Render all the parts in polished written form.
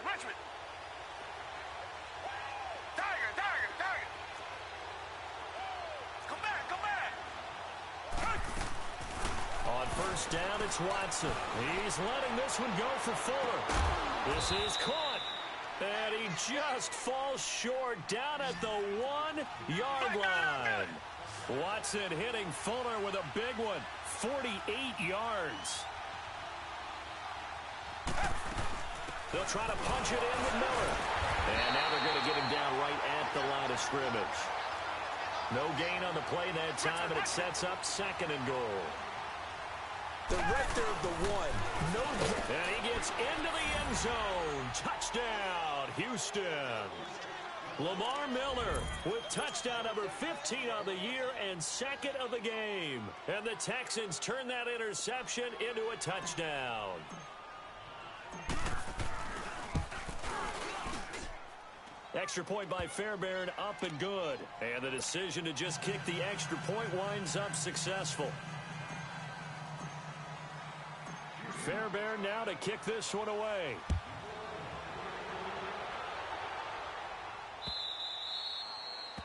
Richmond. Tiger. Come back. On first down, it's Watson. He's letting this one go for Fuller. This is caught. And he just falls short down at the 1-yard line. Watson hitting Fuller with a big one. 48 yards. They'll try to punch it in with Miller. And now they're going to get him down right at the line of scrimmage. No gain on the play that time, and it sets up 2nd and goal. The rector of the one. No. And he gets into the end zone. Touchdown, Houston. Lamar Miller with touchdown number 15 on the year and 2nd of the game. And the Texans turn that interception into a touchdown. Extra point by Fairbairn, up and good. And the decision to just kick the extra point winds up successful. Fairbairn now to kick this one away.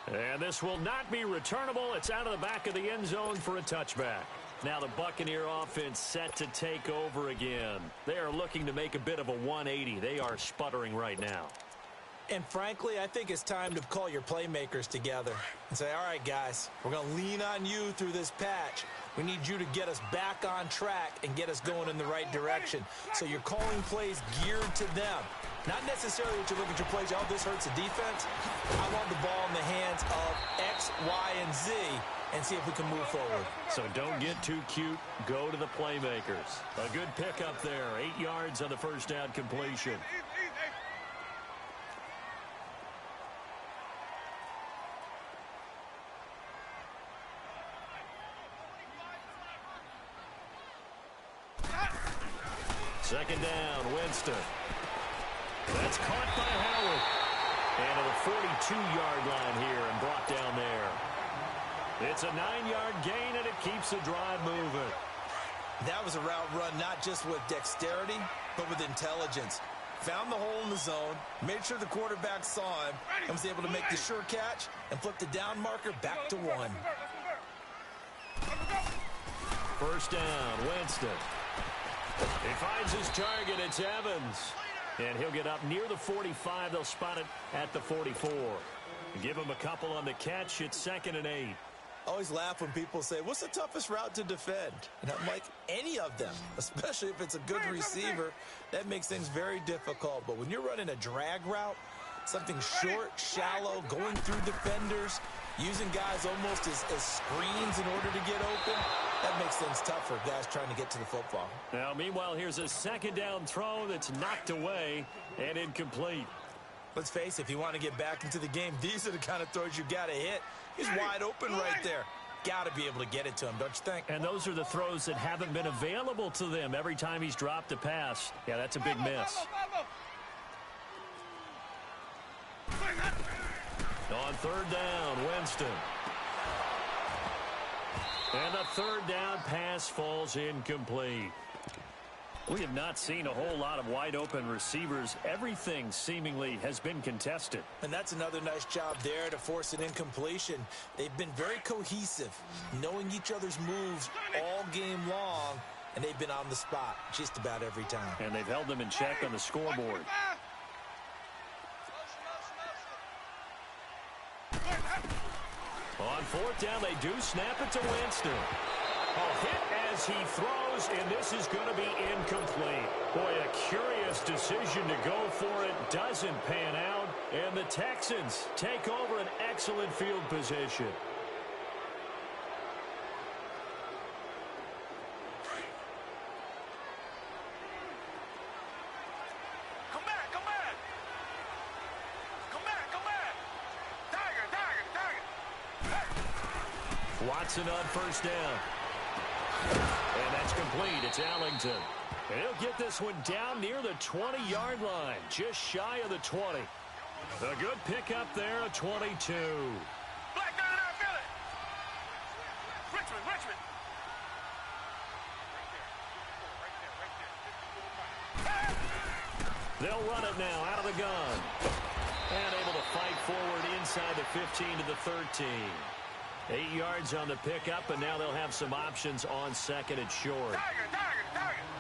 And this will not be returnable. It's out of the back of the end zone for a touchback. Now the Buccaneer offense set to take over again. They are looking to make a bit of a 180. They are sputtering right now. And frankly, I think it's time to call your playmakers together and say, all right, guys, we're going to lean on you through this patch. We need you to get us back on track and get us going in the right direction. So you're calling plays geared to them. Not necessarily that you look at your plays, oh, this hurts the defense. I want the ball in the hands of X, Y, and Z and see if we can move forward. So don't get too cute. Go to the playmakers. A good pickup there. 8 yards on the first down completion. Second down, Winston. That's caught by Howard. And to the 42-yard line here and brought down there. It's a 9-yard gain, and it keeps the drive moving. That was a route run not just with dexterity, but with intelligence. Found the hole in the zone, made sure the quarterback saw him, and was able to make the sure catch and flip the down marker back to 1. First down, Winston. He finds his target. It's Evans. And he'll get up near the 45. They'll spot it at the 44. Give him a couple on the catch. It's 2nd and 8. I always laugh when people say, what's the toughest route to defend? And I'm like, any of them, especially if it's a good receiver. That makes things very difficult. But when you're running a drag route, something short, shallow, going through defenders, using guys almost as screens in order to get open, that makes things tough for guys trying to get to the football. Now, meanwhile, here's a second down throw that's knocked away and incomplete. Let's face it, if you want to get back into the game, these are the kind of throws you got to hit. He's wide open right there. Got to be able to get it to him, don't you think? And those are the throws that haven't been available to them every time he's dropped a pass. Yeah, that's a big miss. On third down, Winston. And the third down pass falls incomplete. We have not seen a whole lot of wide-open receivers. Everything seemingly has been contested. And that's another nice job there to force an incompletion. They've been very cohesive, knowing each other's moves all game long, and they've been on the spot just about every time. And they've held them in check on the scoreboard. On fourth down, they do snap it to Winston. A hit as he throws, and this is going to be incomplete. Boy, a curious decision to go for it. Doesn't pan out, and the Texans take over an excellent field position. Watson on first down. And that's complete. It's Allington. And he'll get this one down near the 20-yard line, just shy of the 20. A good pickup there, a 22. Black down there, feel it. Richmond. They'll run it now out of the gun. And able to fight forward inside the 15 to the 13. 8 yards on the pickup, and now they'll have some options on second and short.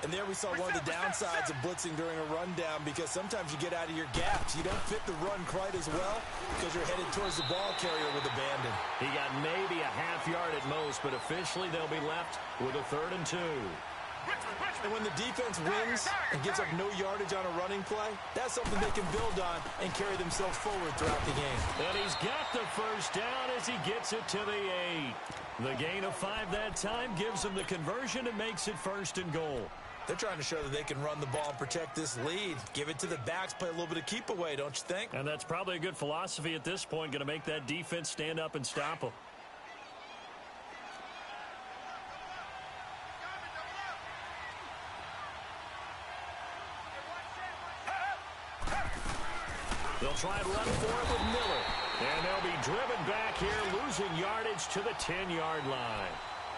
And there we saw one of the downsides of blitzing during a rundown, because sometimes you get out of your gaps. You don't fit the run quite as well because you're headed towards the ball carrier with abandon. He got maybe a half yard at most, but officially they'll be left with a 3rd and 2. And when the defense wins and gives up no yardage on a running play, that's something they can build on and carry themselves forward throughout the game. And he's got the first down as he gets it to the 8. The gain of 5 that time gives him the conversion and makes it 1st and goal. They're trying to show that they can run the ball and protect this lead. Give it to the backs, play a little bit of keep away, don't you think? And that's probably a good philosophy at this point, going to make that defense stand up and stop them. They'll try and run for it with Miller. And they'll be driven back here, losing yardage to the 10-yard line.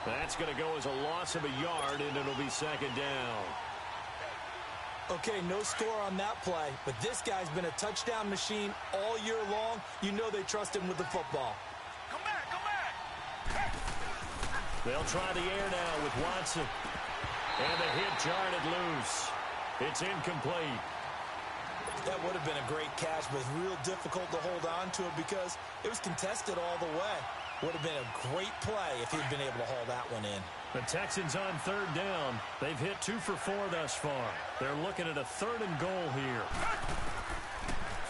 That's going to go as a loss of a yard, and it'll be 2nd down. Okay, no score on that play, but this guy's been a touchdown machine all year long. You know they trust him with the football. Come back, come back. They'll try the air now with Watson. And the hit jarred it loose. It's incomplete. That would have been a great catch, but it's real difficult to hold on to it because it was contested all the way. Would have been a great play if he'd been able to haul that one in. The Texans on 3rd down. They've hit 2 for 4 thus far. They're looking at a 3rd and goal here.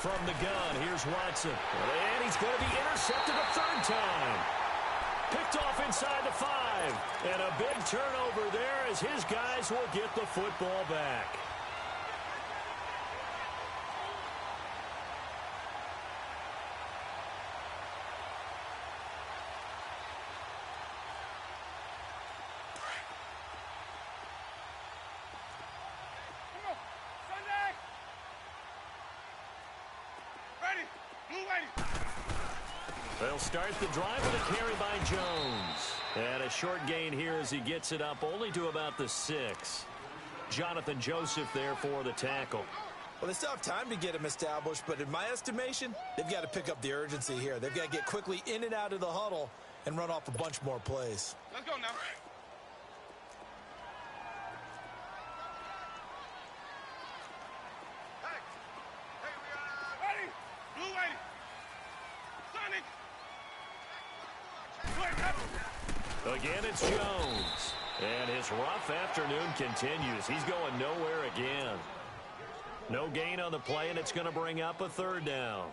From the gun, here's Watson. And he's going to be intercepted a 3rd time. Picked off inside the 5. And a big turnover there as his guys will get the football back. They'll start the drive with a carry by Jones. And a short gain here as he gets it up only to about the 6. Jonathan Joseph there for the tackle. Well, they still have time to get him established, but in my estimation, they've got to pick up the urgency here. They've got to get quickly in and out of the huddle and run off a bunch more plays. Let's go now. Again, it's Jones. And his rough afternoon continues. He's going nowhere again. No gain on the play, and it's going to bring up a 3rd down.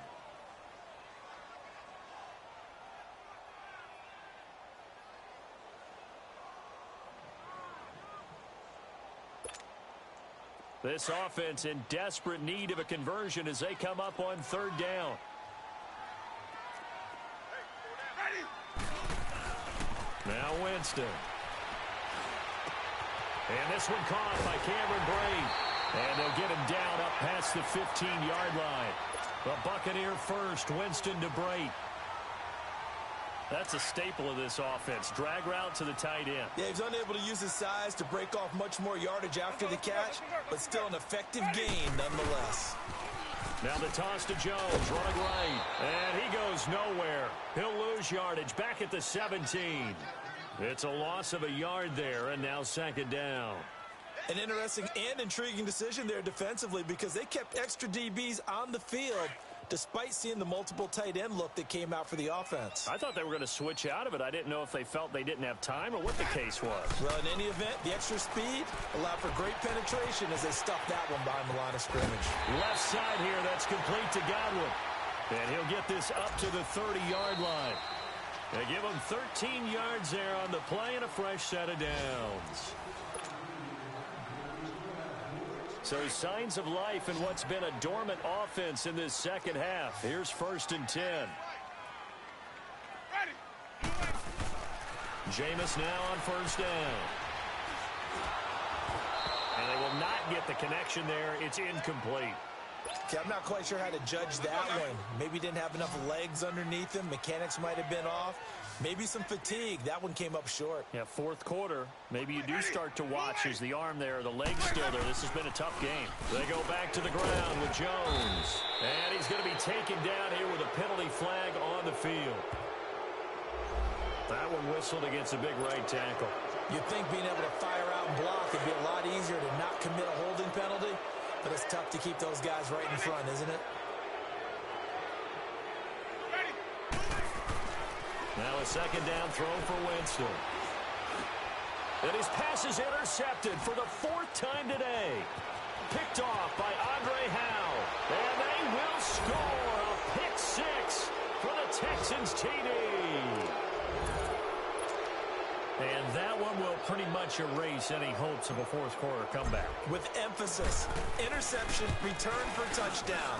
This offense in desperate need of a conversion as they come up on 3rd down. Now Winston. And this one caught by Cameron Brate. And they'll get him down up past the 15-yard line. The Buccaneer first, Winston to Brate. That's a staple of this offense. Drag route to the tight end. Yeah, he's unable to use his size to break off much more yardage after the catch, but still an effective gain nonetheless. Now the toss to Jones, running right. And he goes nowhere. He'll lose yardage back at the 17. It's a loss of a yard there, and now 2nd down. An interesting and intriguing decision there defensively because they kept extra DBs on the field despite seeing the multiple tight end look that came out for the offense. I thought they were going to switch out of it. I didn't know if they felt they didn't have time or what the case was. Well, in any event, the extra speed allowed for great penetration as they stuffed that one behind the line of scrimmage. Left side here, that's complete to Godwin. And he'll get this up to the 30-yard line. They give him 13 yards there on the play and a fresh set of downs. So signs of life in what's been a dormant offense in this second half. Here's 1st and 10. Jameis now on 1st down. And they will not get the connection there. It's incomplete. Okay, I'm not quite sure how to judge that one. Maybe didn't have enough legs underneath him. Mechanics might have been off. Maybe some fatigue. That one came up short. Yeah, fourth quarter. Maybe you do start to watch as the arm there, the leg's still there. This has been a tough game. They go back to the ground with Jones. And he's going to be taken down here with a penalty flag on the field. That one whistled against a big right tackle. You'd think being able to fire out and block would be a lot easier to not commit a holding penalty, but it's tough to keep those guys right in front, isn't it? Now a second down throw for Winston. And his pass is intercepted for the fourth time today. Picked off by Andre Howe. And they will score a pick six for the Texans TD. And that one will pretty much erase any hopes of a fourth quarter comeback. With emphasis, interception, return for touchdown.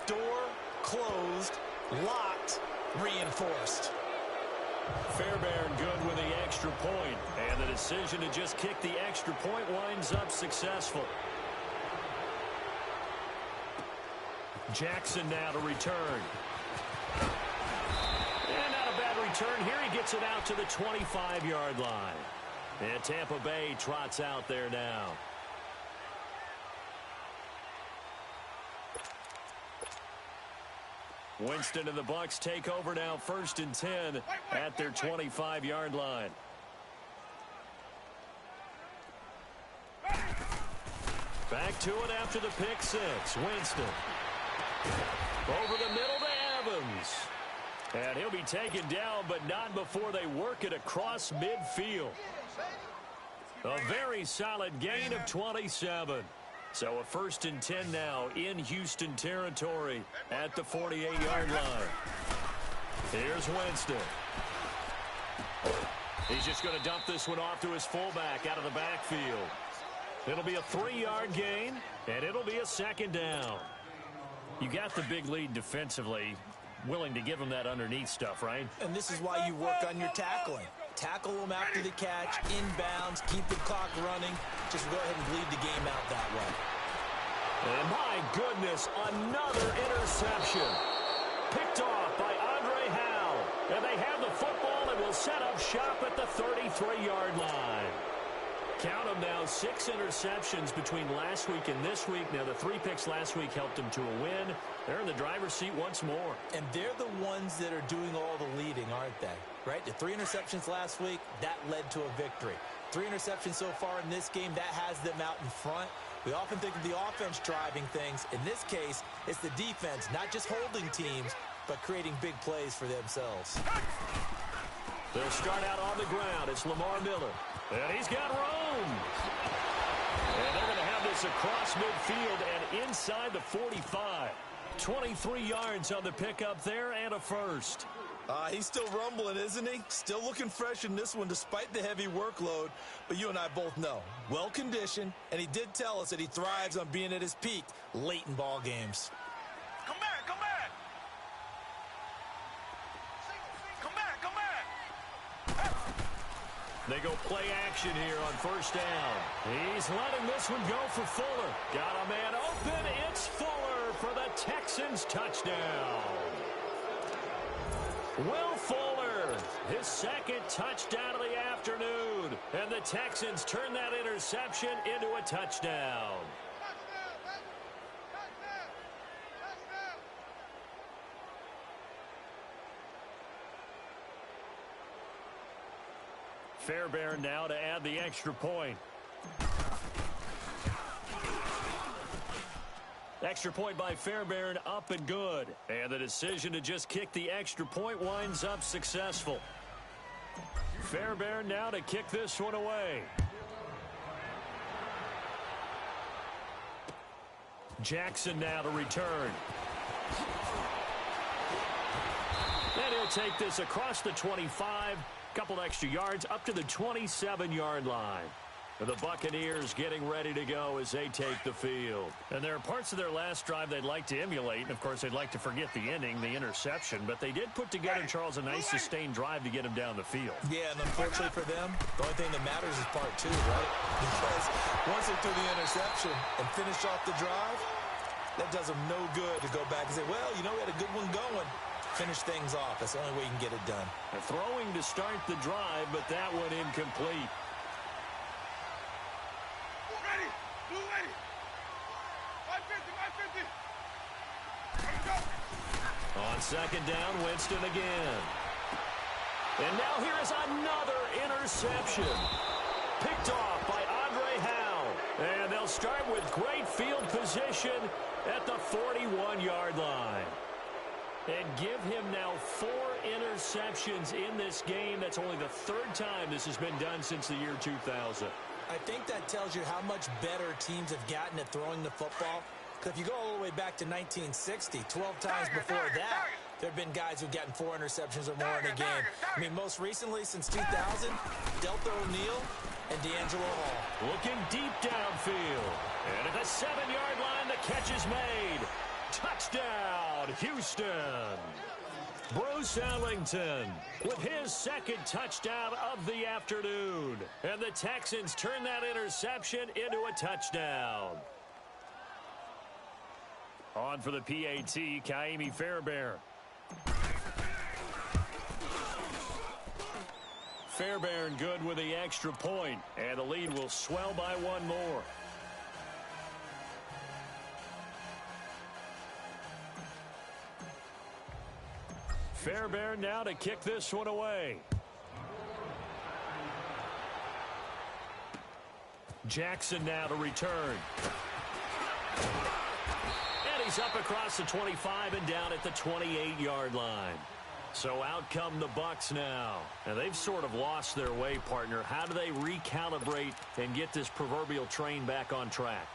Door closed, locked, reinforced. Fairbairn good with the extra point. And the decision to just kick the extra point winds up successful. Jackson now to return. And not a bad return here. He gets it out to the 25-yard line. And Tampa Bay trots out there now. Winston and the Bucs take over now, 1st and 10 at their 25-yard line. Back to it after the pick six. Winston. Over the middle to Evans. And he'll be taken down, but not before they work it across midfield. A very solid gain of 27. So a 1st and 10 now in Houston territory at the 48-yard line. Here's Winston. He's just going to dump this one off to his fullback out of the backfield. It'll be a 3-yard gain, and it'll be a 2nd down. You got the big lead defensively, willing to give him that underneath stuff, right? And this is why you work on your tackling. Tackle them after the catch, inbounds, keep the clock running. Just go ahead and bleed the game out that way. And my goodness, another interception. Picked off by Andre Howe. And they have the football and will set up shop at the 33-yard line. Count them now, 6 interceptions between last week and this week. Now, the 3 picks last week helped them to a win. They're in the driver's seat once more. And they're the ones that are doing all the leading, aren't they? Right? The 3 interceptions last week, that led to a victory. 3 interceptions so far in this game, that has them out in front. We often think of the offense driving things. In this case, it's the defense, not just holding teams, but creating big plays for themselves. They'll start out on the ground. It's Lamar Miller. And he's got room. And they're going to have this across midfield and inside the 45. 23 yards on the pickup there and a first. He's still rumbling, isn't he? Still looking fresh in this one despite the heavy workload. But you and I both know, well-conditioned, and he did tell us that he thrives on being at his peak late in ball games. Come back, come back. Come back, come back. They go play action here on 1st down. He's letting this one go for Fuller. Got a man open. It's Fuller for the Texans touchdown. Will Fuller, his 2nd touchdown of the afternoon. And the Texans turn that interception into a touchdown. Fairbairn now to add the extra point. Extra point by Fairbairn up and good. And the decision to just kick the extra point winds up successful. Fairbairn now to kick this one away. Jackson now to return. And he'll take this across the 25. Couple extra yards up to the 27-yard line. The Buccaneers getting ready to go as they take the field. And there are parts of their last drive they'd like to emulate. And, of course, they'd like to forget the ending, the interception. But they did put together, Charles, a nice sustained drive to get them down the field. Yeah, and unfortunately for them, the only thing that matters is part 2, right? Because once they threw the interception and finished off the drive, That does them no good to go back and say, well, you know, we had a good one going. Finish things off. That's the only way you can get it done. They're throwing to start the drive, but that one incomplete. Ready. Blue ready. 550. Let's go. On second down, Winston again. And now here is another interception. Picked off by Andre Howe. And they'll start with great field position at the 41-yard line. And give him now 4 interceptions in this game. That's only the 3rd time this has been done since the year 2000. I think that tells you how much better teams have gotten at throwing the football. Because if you go all the way back to 1960, 12 times before that, there have been guys who've gotten 4 interceptions or more in a game. I mean, most recently, since 2000, Delta O'Neal and D'Angelo Hall. Looking deep downfield. And at the 7-yard line, the catch is made. Touchdown, Houston. Bruce Ellington with his 2nd touchdown of the afternoon. And the Texans turn that interception into a touchdown. On for the PAT, Kaimi Fairbairn. Fairbairn good with the extra point, and the lead will swell by 1 more. Fairbairn now to kick this one away. Jackson now to return. And he's up across the 25 and down at the 28-yard line. So out come the Bucs now. And they've sort of lost their way, partner. How do they recalibrate and get this proverbial train back on track?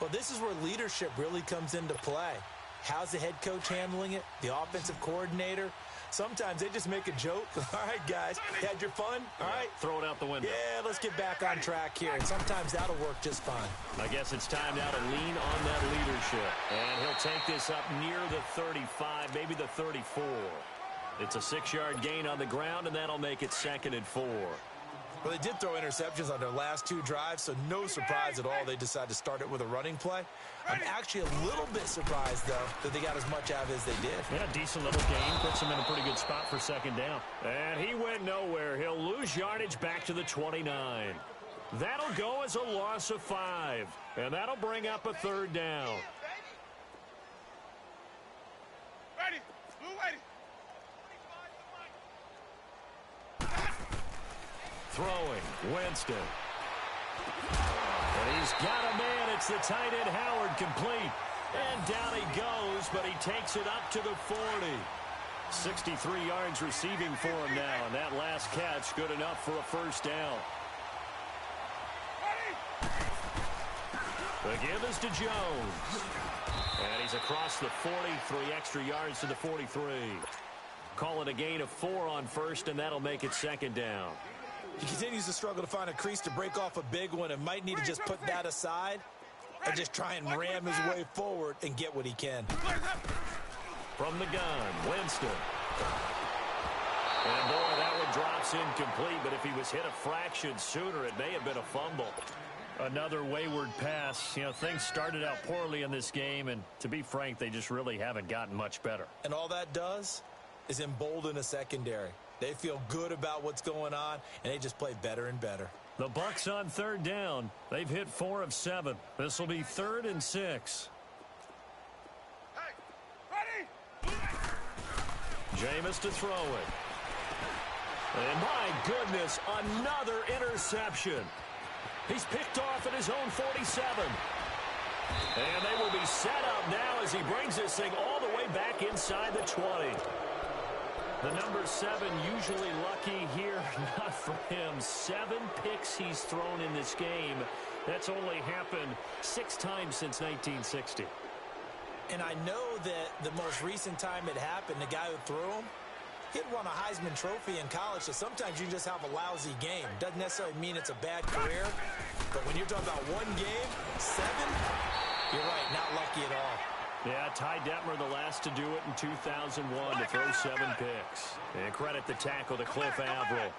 Well, this is where leadership really comes into play. How's the head coach handling it? The offensive coordinator? Sometimes they just make a joke. All right, guys, you had your fun? All right. Throw it out the window. Yeah, let's get back on track here. And sometimes that'll work just fine. I guess it's time now to lean on that leadership. And he'll take this up near the 35, maybe the 34. It's a 6-yard gain on the ground, and that'll make it 2nd and 4. Well, they did throw interceptions on their last 2 drives, so no surprise at all they decided to start it with a running play. I'm actually a little bit surprised, though, that they got as much out of it as they did. Yeah, decent little gain. Puts him in a pretty good spot for 2nd down. And he went nowhere. He'll lose yardage back to the 29. That'll go as a loss of 5. And that'll bring up a 3rd down. Ready. Blue ready. Throwing, Winston. And he's got a man. It's the tight end, Howard, complete. And down he goes, but he takes it up to the 40. 63 yards receiving for him now, and that last catch good enough for a 1st down. The give is to Jones. And he's across the 40, 3 extra yards to the 43. Call it a gain of 4 on 1st, and that'll make it 2nd down. He continues to struggle to find a crease to break off a big one and might need to just put that aside and just try and ram his way forward and get what he can. From the gun, Winston. And boy, that one drops incomplete, but if he was hit a fraction sooner, it may have been a fumble. Another wayward pass. You know, things started out poorly in this game, and to be frank, they just really haven't gotten much better. And all that does is embolden a secondary. They feel good about what's going on, and they just play better and better. The Bucs on 3rd down. They've hit 4 of 7. This will be 3rd and 6. Hey, ready. Jameis to throw it. And my goodness, another interception. He's picked off at his own 47. And they will be set up now as he brings this thing all the way back inside the 20. The number 7 usually lucky here. Not for him. 7 picks he's thrown in this game. That's only happened 6 times since 1960. And I know that the most recent time it happened, the guy who threw him, he'd won a Heisman Trophy in college, so sometimes you just have a lousy game. Doesn't necessarily mean it's a bad career, but when you're talking about 1 game, 7, you're right, not lucky at all. Yeah, Ty Detmer the last to do it in 2001 to throw 7 picks. And credit the tackle to Cliff Averill.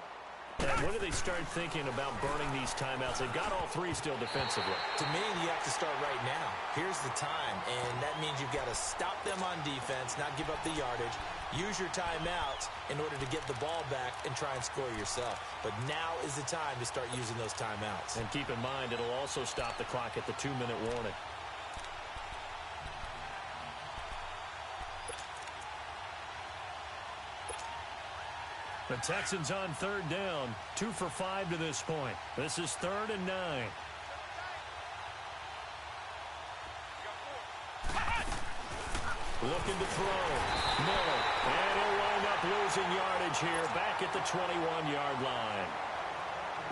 And when do they start thinking about burning these timeouts? They've got all three still defensively. To me, you have to start right now. Here's the time, and that means you've got to stop them on defense, not give up the yardage, use your timeouts in order to get the ball back and try and score yourself. But now is the time to start using those timeouts. And keep in mind, it'll also stop the clock at the 2-minute warning. The Texans on third down, 2 for 5 to this point. This is 3rd and 9. Looking to throw. Miller. And he'll wind up losing yardage here back at the 21-yard line.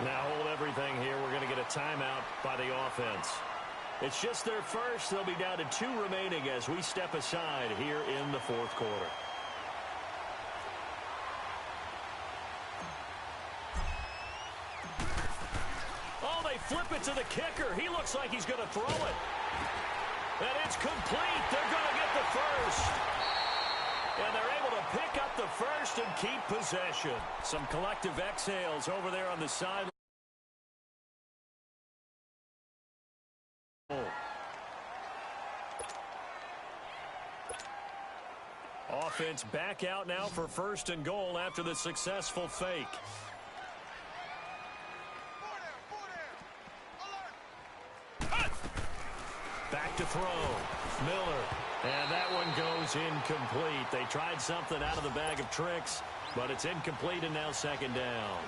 Now hold everything here. We're going to get a timeout by the offense. It's just their first. They'll be down to 2 remaining as we step aside here in the fourth quarter. Flip it to the kicker. He looks like he's going to throw it. And it's complete. They're going to get the first. And they're able to pick up the first and keep possession. Some collective exhales over there on the sideline. Offense back out now for 1st and goal after the successful fake. Back to throw. Miller. And that one goes incomplete. They tried something out of the bag of tricks, but it's incomplete and now 2nd down.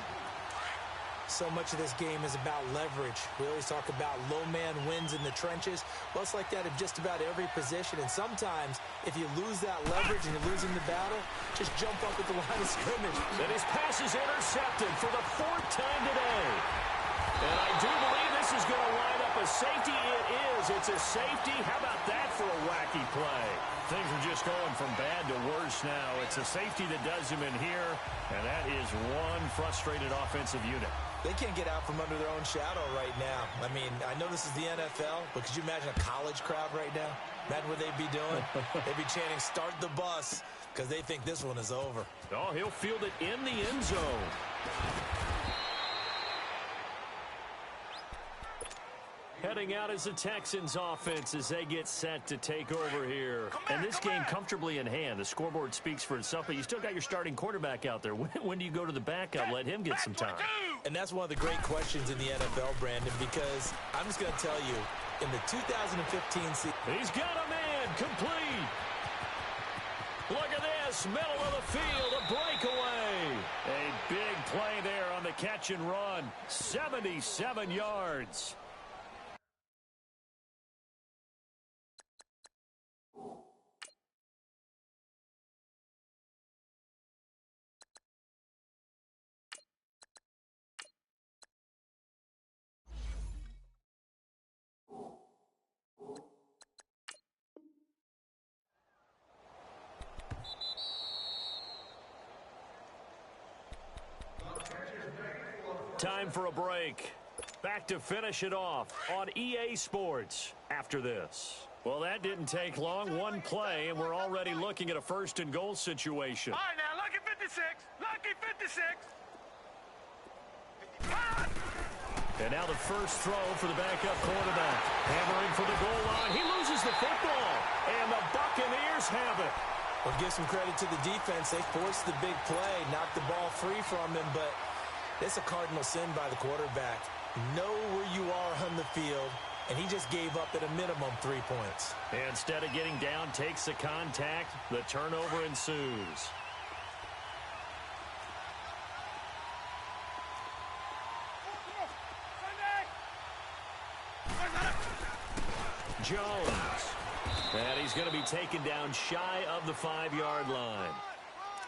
So much of this game is about leverage. We always talk about low man wins in the trenches. Well, it's like that in just about every position. And sometimes, if you lose that leverage and you're losing the battle, just jump up at the line of scrimmage. And his pass is intercepted for the 4th time today. And I do believe this is going to wind up a safety. It is. It's a safety. How about that for a wacky play? Things are just going from bad to worse now. It's a safety that does him in here, and that is one frustrated offensive unit. They can't get out from under their own shadow right now. I mean, I know this is the NFL, but could you imagine a college crowd right now? Imagine what they'd be doing. They'd be chanting, "Start the bus," because they think this one is over. Oh, he'll field it in the end zone. Heading out as the Texans offense as they get set to take over here. And this game comfortably in hand. The scoreboard speaks for itself, but you still got your starting quarterback out there. When do you go to the backup? Let him get some time. And that's one of the great questions in the NFL, Brandon, because I'm just going to tell you, in the 2015 season... He's got a man complete. Look at this, middle of the field, a breakaway. A big play there on the catch and run. 77 yards. Time for a break. Back to finish it off on EA Sports after this. Well, that didn't take long. One play, and we're already looking at a 1st and goal situation. All right, now, lucky 56. Lucky 56. And now the first throw for the backup quarterback. Hammering for the goal line. He loses the football, and the Buccaneers have it. Well, give some credit to the defense. They forced the big play, knocked the ball free from him, but it's a cardinal sin by the quarterback. Know where you are on the field, and he just gave up at a minimum 3 points. Instead of getting down, takes the contact. The turnover ensues. Jones. And he's going to be taken down shy of the 5-yard line.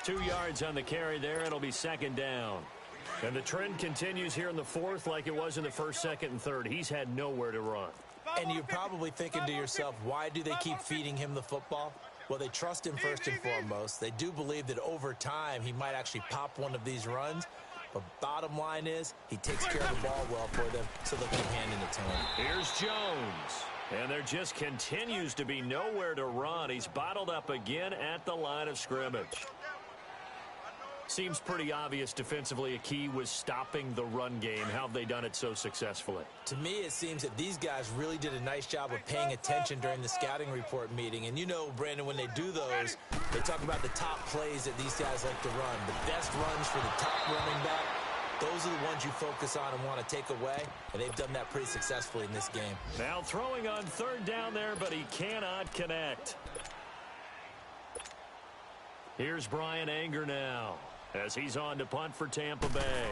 2 yards on the carry there. It'll be 2nd down. And the trend continues here in the 4th like it was in the 1st, 2nd, and 3rd. He's had nowhere to run. And you're probably thinking to yourself, why do they keep feeding him the football? Well, they trust him first and foremost. They do believe that over time he might actually pop one of these runs. But bottom line is he takes care of the ball well for them, so they'll keep handing it to him. Here's Jones. And there just continues to be nowhere to run. He's bottled up again at the line of scrimmage. Seems pretty obvious defensively a key was stopping the run game. How have they done it so successfully? To me, it seems that these guys really did a nice job of paying attention during the scouting report meeting. And you know, Brandon, when they do those, they talk about the top plays that these guys like to run. The best runs for the top running back. Those are the ones you focus on and want to take away, and they've done that pretty successfully in this game. Now throwing on third down there, but he cannot connect. Here's Brian Anger now as he's on to punt for Tampa Bay.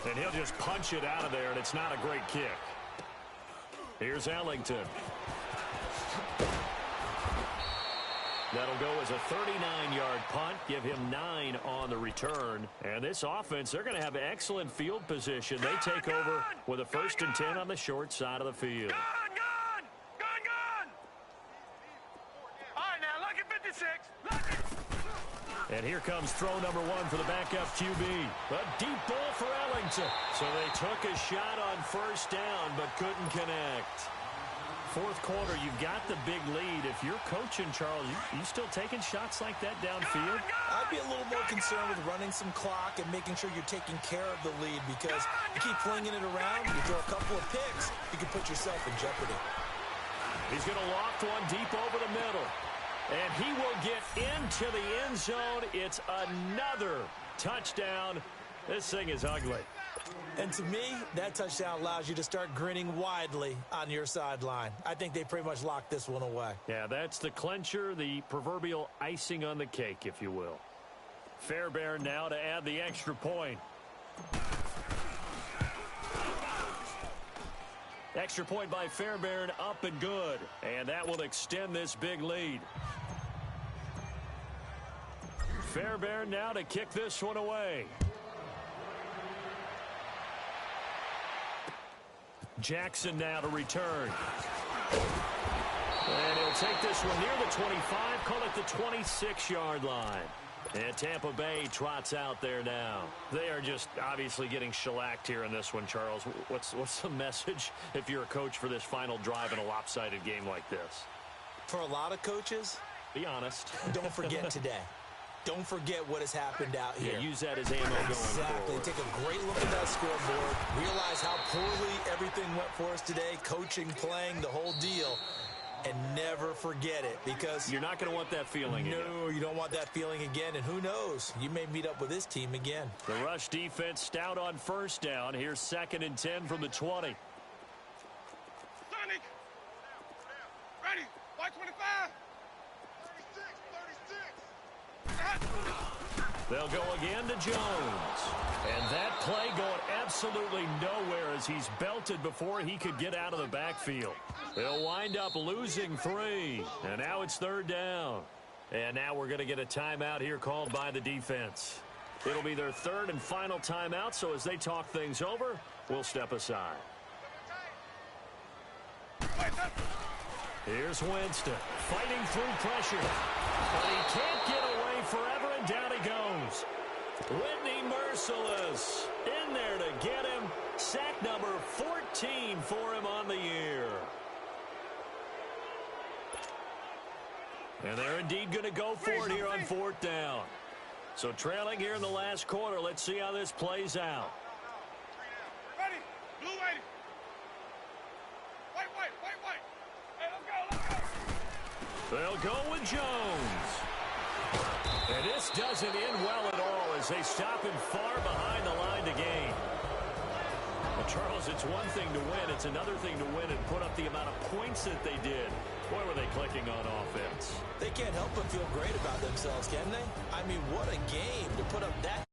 And he'll just punch it out of there, and it's not a great kick. Here's Ellington. That'll go as a 39-yard punt, give him 9 on the return. And this offense, they're going to have excellent field position. They take over with a 1st and 10 on the short side of the field. Gone! All right, now, lucky 56. Lucky. And here comes throw number 1 for the backup QB. A deep ball for Ellington. So they took a shot on 1st down, but couldn't connect. 4th quarter, you've got the big lead. If you're coaching, Charles, you still taking shots like that downfield? I'd be a little more concerned with running some clock and making sure you're taking care of the lead, because you keep flinging it around, you throw a couple of picks, you can put yourself in jeopardy. He's going to loft one deep over the middle. And he will get into the end zone. It's another touchdown. This thing is ugly. And to me, that touchdown allows you to start grinning widely on your sideline. I think they pretty much locked this one away. Yeah, that's the clincher, the proverbial icing on the cake, if you will. Fairbairn now to add the extra point. Extra point by Fairbairn, up and good. And that will extend this big lead. Fairbairn now to kick this one away. Jackson now to return. And he'll take this one near the 25, call it the 26-yard line. And Tampa Bay trots out there now. They are just obviously getting shellacked here in this one, Charles. What's the message if you're a coach for this final drive in a lopsided game like this? For a lot of coaches, be honest. Don't forget today. Don't forget what has happened out here. Yeah, use that as ammo going Exactly. forward. Take a great look at that scoreboard. Realize how poorly everything went for us today. Coaching, playing, the whole deal. And never forget it, because you're not going to want that feeling again. No, you don't want that feeling again. And who knows? You may meet up with this team again. The rush defense stout on 1st down. Here's 2nd and 10 from the 20. Sonic. Ready. White 25. 36. They'll go again to Jones. And that play going absolutely nowhere as he's belted before he could get out of the backfield. They'll wind up losing 3. And now it's 3rd down. And now we're going to get a timeout here called by the defense. It'll be their 3rd and final timeout, so as they talk things over, we'll step aside. Here's Winston fighting through pressure. But he can't get away forever, and down he goes. Whitney Merciless in there to get him. Sack number 14 for him on the year. And they're indeed going to go for it here on 4th down. So trailing here in the last quarter. Let's see how this plays out. Ready. Blue 80. White. Hey, let's go. They'll go with Jones. And this doesn't end well at all as they stop him far behind the line to gain. Well, Charles, it's one thing to win. It's another thing to win and put up the amount of points that they did. Boy, were they clicking on offense. They can't help but feel great about themselves, can they? I mean, what a game to put up that